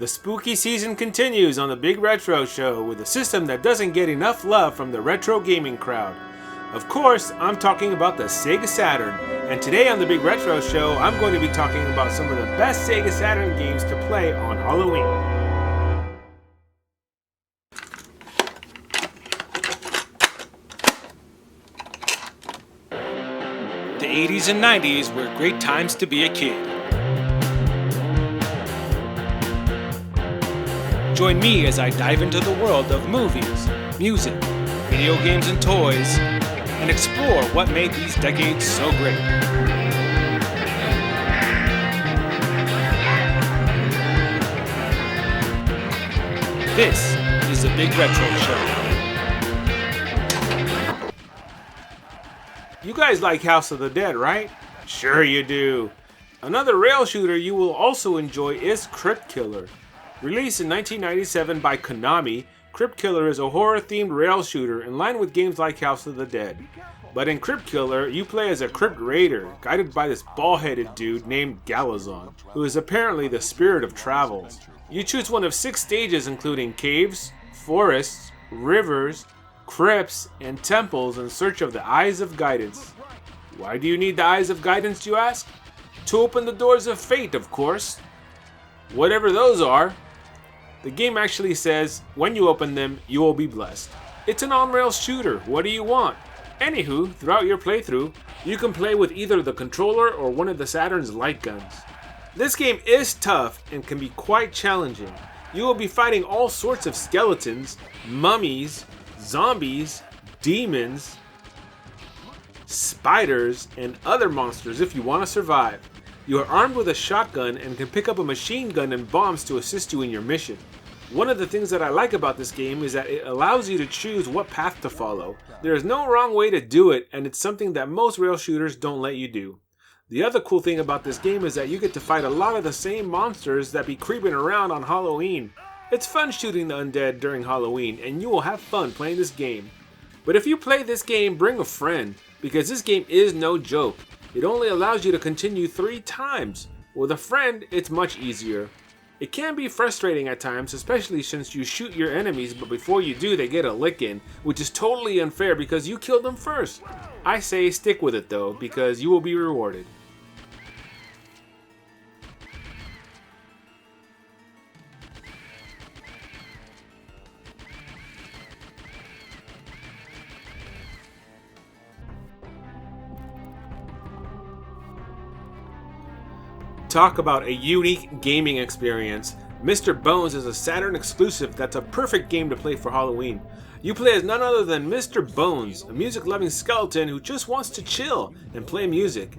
The spooky season continues on the Big Retro Show with a system that doesn't get enough love from the retro gaming crowd. Of course, I'm talking about the Sega Saturn, and today on the Big Retro Show, I'm going to be talking about some of the best Sega Saturn games to play on Halloween. The 80s and 90s were great times to be a kid. Join me as I dive into the world of movies, music, video games and toys, and explore what made these decades so great. This is the Big Retro Show. You guys like House of the Dead, right? Sure you do. Another rail shooter you will also enjoy is Crypt Killer. Released in 1997 by Konami, Crypt Killer is a horror-themed rail shooter in line with games like House of the Dead. But in Crypt Killer, you play as a crypt raider, guided by this bald-headed dude named Galazon, who is apparently the spirit of travels. You choose one of 6 stages including caves, forests, rivers, crypts, and temples in search of the Eyes of Guidance. Why do you need the Eyes of Guidance, you ask? To open the doors of fate, of course. Whatever those are. The game actually says, when you open them, you will be blessed. It's an on-rails shooter, what do you want? Anywho, throughout your playthrough, you can play with either the controller or one of the Saturn's light guns. This game is tough and can be quite challenging. You will be fighting all sorts of skeletons, mummies, zombies, demons, spiders, and other monsters if you want to survive. You are armed with a shotgun and can pick up a machine gun and bombs to assist you in your mission. One of the things that I like about this game is that it allows you to choose what path to follow. There is no wrong way to do it, and it's something that most rail shooters don't let you do. The other cool thing about this game is that you get to fight a lot of the same monsters that be creeping around on Halloween. It's fun shooting the undead during Halloween, and you will have fun playing this game. But if you play this game, bring a friend, because this game is no joke. It only allows you to continue 3 times. With a friend, it's much easier. It can be frustrating at times, especially since you shoot your enemies, but before you do, they get a lick in, which is totally unfair because you killed them first. I say stick with it though, because you will be rewarded. Talk about a unique gaming experience. Mr. Bones is a Saturn exclusive that's a perfect game to play for Halloween. You play as none other than Mr. Bones, a music-loving skeleton who just wants to chill and play music.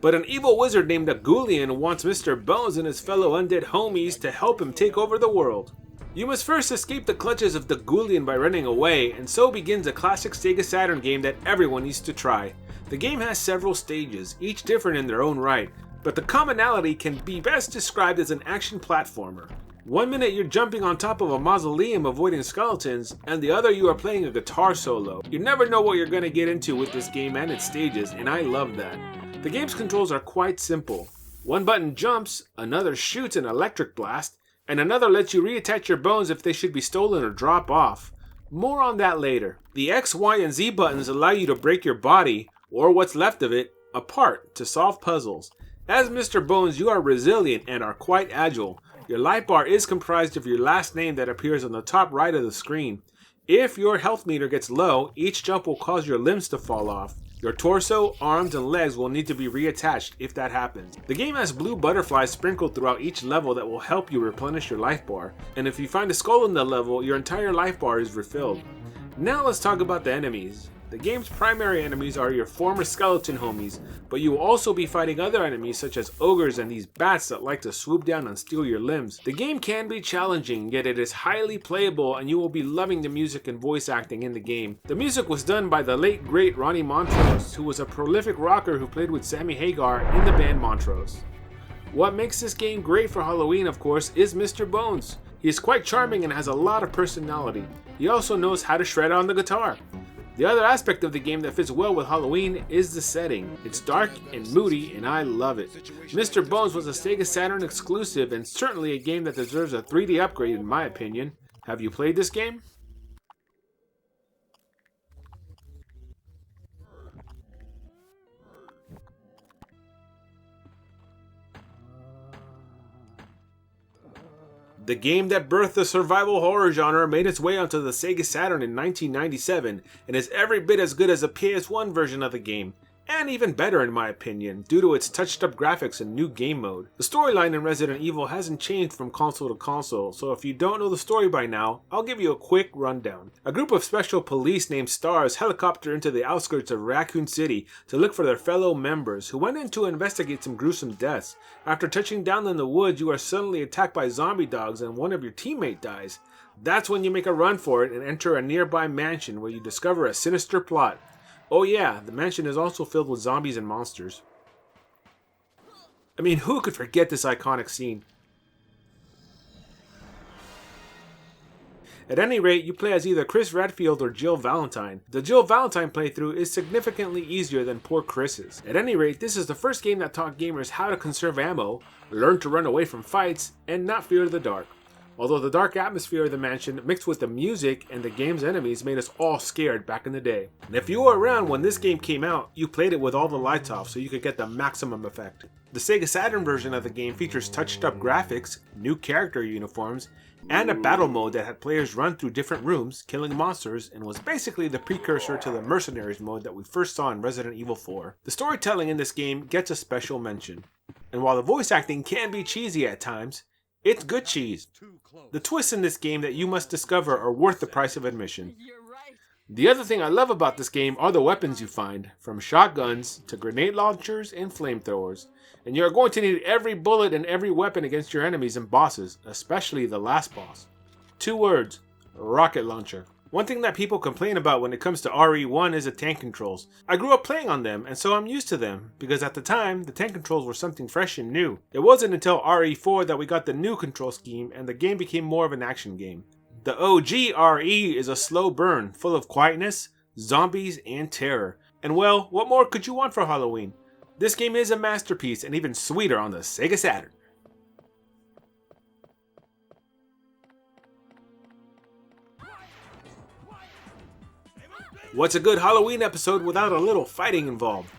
But an evil wizard named Agulian wants Mr. Bones and his fellow undead homies to help him take over the world. You must first escape the clutches of the Agulian by running away, and so begins a classic Sega Saturn game that everyone needs to try. The game has several stages, each different in their own right, but the commonality can be best described as an action platformer. One minute you're jumping on top of a mausoleum avoiding skeletons, and the other you are playing a guitar solo. You never know what you're going to get into with this game and its stages, and I love that. The game's controls are quite simple. One button jumps, another shoots an electric blast, and another lets you reattach your bones if they should be stolen or drop off. More on that later. The X, Y, and Z buttons allow you to break your body, or what's left of it, apart to solve puzzles. As Mr. Bones, you are resilient and are quite agile. Your life bar is comprised of your last name that appears on the top right of the screen. If your health meter gets low, each jump will cause your limbs to fall off. Your torso, arms, and legs will need to be reattached if that happens. The game has blue butterflies sprinkled throughout each level that will help you replenish your life bar, and if you find a skull in the level, your entire life bar is refilled. Now let's talk about the enemies. The game's primary enemies are your former skeleton homies, but you will also be fighting other enemies such as ogres and these bats that like to swoop down and steal your limbs. The game can be challenging, yet it is highly playable and you will be loving the music and voice acting in the game. The music was done by the late great Ronnie Montrose, who was a prolific rocker who played with Sammy Hagar in the band Montrose. What makes this game great for Halloween, of course, is Mr. Bones. He is quite charming and has a lot of personality. He also knows how to shred on the guitar. The other aspect of the game that fits well with Halloween is the setting. It's dark and moody, and I love it. Mr. Bones was a Sega Saturn exclusive, and certainly a game that deserves a 3D upgrade in my opinion. Have you played this game? The game that birthed the survival horror genre made its way onto the Sega Saturn in 1997 and is every bit as good as a PS1 version of the game, and even better in my opinion, due to its touched-up graphics and new game mode. The storyline in Resident Evil hasn't changed from console to console, so if you don't know the story by now, I'll give you a quick rundown. A group of special police named Stars helicopter into the outskirts of Raccoon City to look for their fellow members, who went in to investigate some gruesome deaths. After touching down in the woods, you are suddenly attacked by zombie dogs and one of your teammates dies. That's when you make a run for it and enter a nearby mansion where you discover a sinister plot. Oh yeah, the mansion is also filled with zombies and monsters. I mean, who could forget this iconic scene? At any rate, you play as either Chris Redfield or Jill Valentine. The Jill Valentine playthrough is significantly easier than poor Chris's. At any rate, this is the first game that taught gamers how to conserve ammo, learn to run away from fights, and not fear the dark. Although the dark atmosphere of the mansion mixed with the music and the game's enemies made us all scared back in the day. And if you were around when this game came out, you played it with all the lights off so you could get the maximum effect. The Sega Saturn version of the game features touched up graphics, new character uniforms, and a battle mode that had players run through different rooms, killing monsters, and was basically the precursor to the Mercenaries mode that we first saw in Resident Evil 4. The storytelling in this game gets a special mention. And while the voice acting can be cheesy at times, it's good cheese. The twists in this game that you must discover are worth the price of admission. The other thing I love about this game are the weapons you find, from shotguns to grenade launchers and flamethrowers. And you're going to need every bullet and every weapon against your enemies and bosses, especially the last boss. 2 words: rocket launcher. One thing that people complain about when it comes to RE1 is the tank controls. I grew up playing on them, and so I'm used to them, because at the time, the tank controls were something fresh and new. It wasn't until RE4 that we got the new control scheme, and the game became more of an action game. The OG RE is a slow burn, full of quietness, zombies, and terror. And well, what more could you want for Halloween? This game is a masterpiece, and even sweeter on the Sega Saturn. What's a good Halloween episode without a little fighting involved?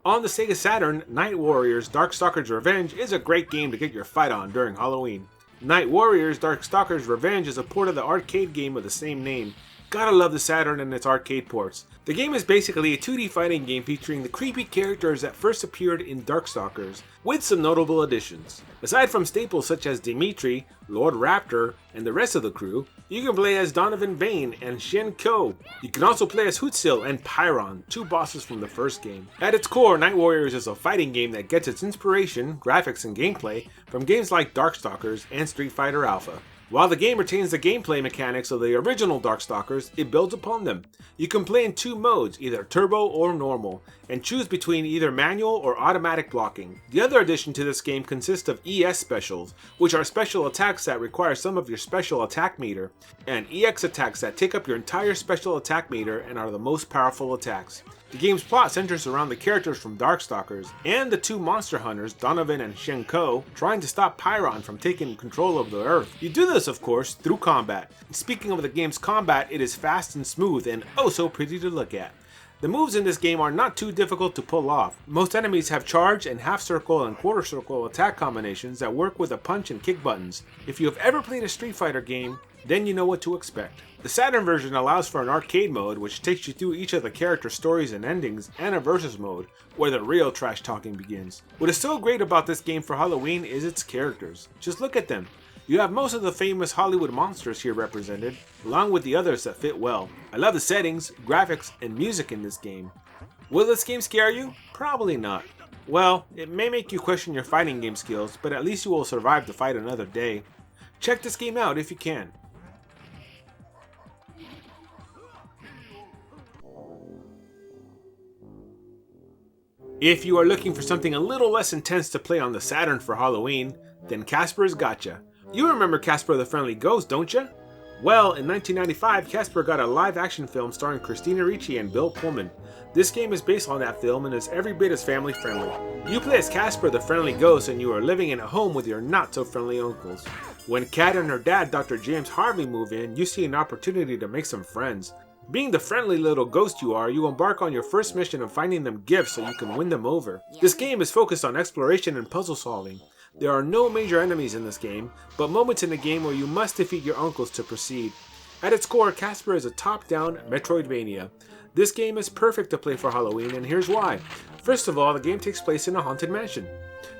On the Sega Saturn, Night Warriors Darkstalkers Revenge is a great game to get your fight on during Halloween. Night Warriors Darkstalkers Revenge is a port of the arcade game of the same name. Gotta love the Saturn and its arcade ports. The game is basically a 2D fighting game featuring the creepy characters that first appeared in Darkstalkers, with some notable additions. Aside from staples such as Dimitri, Lord Raptor, and the rest of the crew, you can play as Donovan Bane and Shen Ko. You can also play as Hootsil and Pyron, 2 bosses from the first game. At its core, Night Warriors is a fighting game that gets its inspiration, graphics, and gameplay from games like Darkstalkers and Street Fighter Alpha. While the game retains the gameplay mechanics of the original Darkstalkers, it builds upon them. You can play in 2 modes, either turbo or normal, and choose between either manual or automatic blocking. The other addition to this game consists of ES specials, which are special attacks that require some of your special attack meter, and EX attacks that take up your entire special attack meter and are the most powerful attacks. The game's plot centers around the characters from Darkstalkers and the 2 monster hunters, Donovan and Shen Ko, trying to stop Pyron from taking control of the Earth. You do this, of course, through combat. And speaking of the game's combat, it is fast and smooth and oh so pretty to look at. The moves in this game are not too difficult to pull off. Most enemies have charge and half circle and quarter circle attack combinations that work with the punch and kick buttons. If you have ever played a Street Fighter game, then you know what to expect. The Saturn version allows for an arcade mode which takes you through each of the character stories and endings, and a versus mode, where the real trash talking begins. What is so great about this game for Halloween is its characters. Just look at them. You have most of the famous Hollywood monsters here represented, along with the others that fit well. I love the settings, graphics, and music in this game. Will this game scare you? Probably not. Well, it may make you question your fighting game skills, but at least you will survive to fight another day. Check this game out if you can. If you are looking for something a little less intense to play on the Saturn for Halloween, then Casper's gotcha. You remember Casper the Friendly Ghost, don't you? Well, in 1995, Casper got a live-action film starring Christina Ricci and Bill Pullman. This game is based on that film and is every bit as family-friendly. You play as Casper the friendly ghost and you are living in a home with your not-so-friendly uncles. When Kat and her dad, Dr. James Harvey, move in, you see an opportunity to make some friends. Being the friendly little ghost you are, you embark on your first mission of finding them gifts so you can win them over. This game is focused on exploration and puzzle solving. There are no major enemies in this game, but moments in the game where you must defeat your uncles to proceed. At its core, Casper is a top-down Metroidvania. This game is perfect to play for Halloween, and here's why. First of all, the game takes place in a haunted mansion.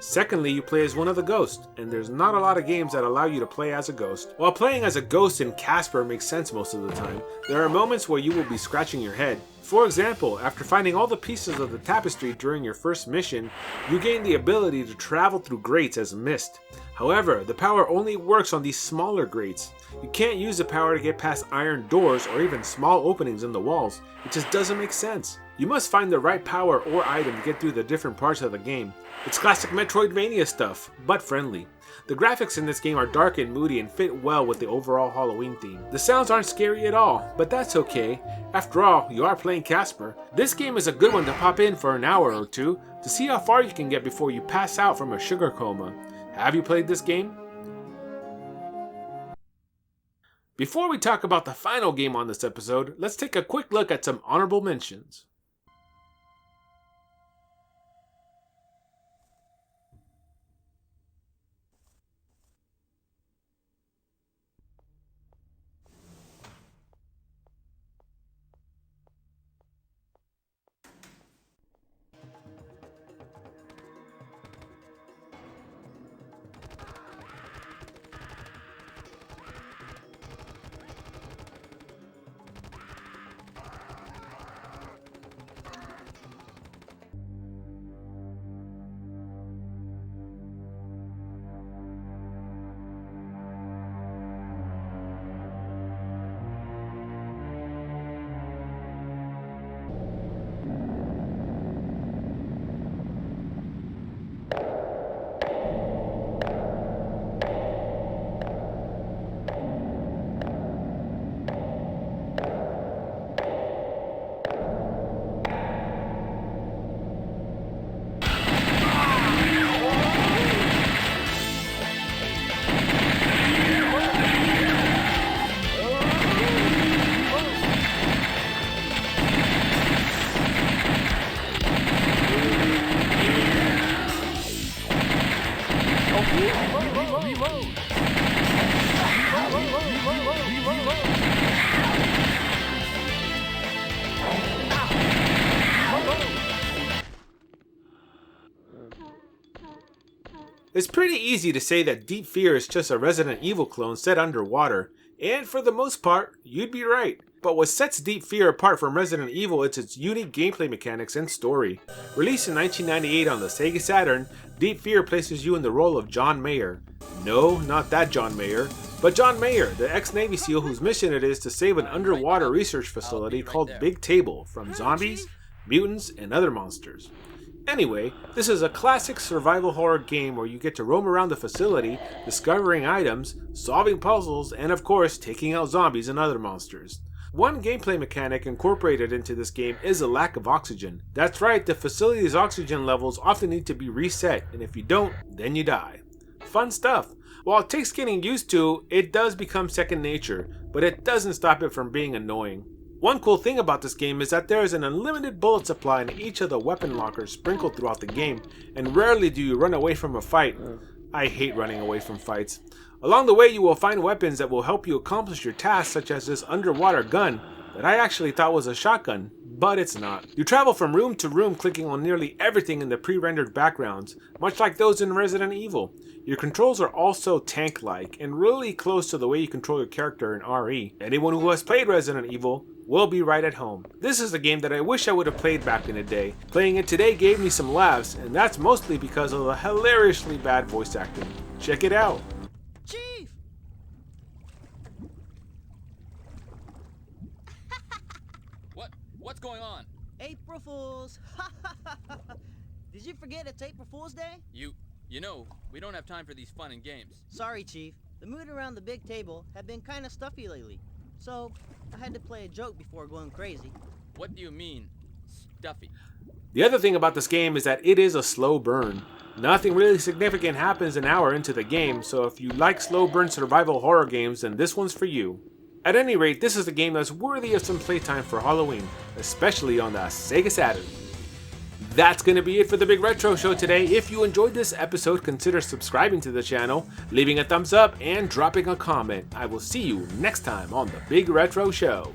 Secondly, you play as one of the ghosts, and there's not a lot of games that allow you to play as a ghost. While playing as a ghost in Casper makes sense most of the time, there are moments where you will be scratching your head. For example, after finding all the pieces of the tapestry during your first mission, you gain the ability to travel through grates as mist. However, the power only works on these smaller grates. You can't use the power to get past iron doors or even small openings in the walls. It just doesn't make sense. You must find the right power or item to get through the different parts of the game. It's classic Metroidvania stuff, but friendly. The graphics in this game are dark and moody and fit well with the overall Halloween theme. The sounds aren't scary at all, but that's okay. After all, you are playing Casper. This game is a good one to pop in for an hour or two to see how far you can get before you pass out from a sugar coma. Have you played this game? Before we talk about the final game on this episode, let's take a quick look at some honorable mentions. It's pretty easy to say that Deep Fear is just a Resident Evil clone set underwater, and for the most part, you'd be right. But what sets Deep Fear apart from Resident Evil is its unique gameplay mechanics and story. Released in 1998 on the Sega Saturn, Deep Fear places you in the role of John Mayer. No, not that John Mayer, but John Mayer, the ex-Navy SEAL whose mission it is to save an underwater research facility called Big Table from zombies, mutants, and other monsters. Anyway, this is a classic survival horror game where you get to roam around the facility, discovering items, solving puzzles, and of course, taking out zombies and other monsters. One gameplay mechanic incorporated into this game is a lack of oxygen. That's right, the facility's oxygen levels often need to be reset, and if you don't, then you die. Fun stuff. While it takes getting used to, it does become second nature, but it doesn't stop it from being annoying. One cool thing about this game is that there is an unlimited bullet supply in each of the weapon lockers sprinkled throughout the game, and rarely do you run away from a fight. I hate running away from fights. Along the way you will find weapons that will help you accomplish your tasks, such as this underwater gun that I actually thought was a shotgun, but it's not. You travel from room to room clicking on nearly everything in the pre-rendered backgrounds, much like those in Resident Evil. Your controls are also tank-like and really close to the way you control your character in RE. Anyone who has played Resident Evil will be right at home. This is a game that I wish I would have played back in the day. Playing it today gave me some laughs, and that's mostly because of the hilariously bad voice acting. Check it out. Chief! What's going on? April Fools! Did you forget it's April Fool's Day? You know, we don't have time for these fun and games. Sorry, Chief. The mood around the big table had been kinda stuffy lately, so I had to play a joke before going crazy. What do you mean, stuffy? The other thing about this game is that it is a slow burn. Nothing really significant happens an hour into the game, so if you like slow burn survival horror games, then this one's for you. At any rate, this is a game that's worthy of some playtime for Halloween, especially on the Sega Saturn. That's going to be it for the Big Retro Show today. If you enjoyed this episode, consider subscribing to the channel, leaving a thumbs up, and dropping a comment. I will see you next time on the Big Retro Show.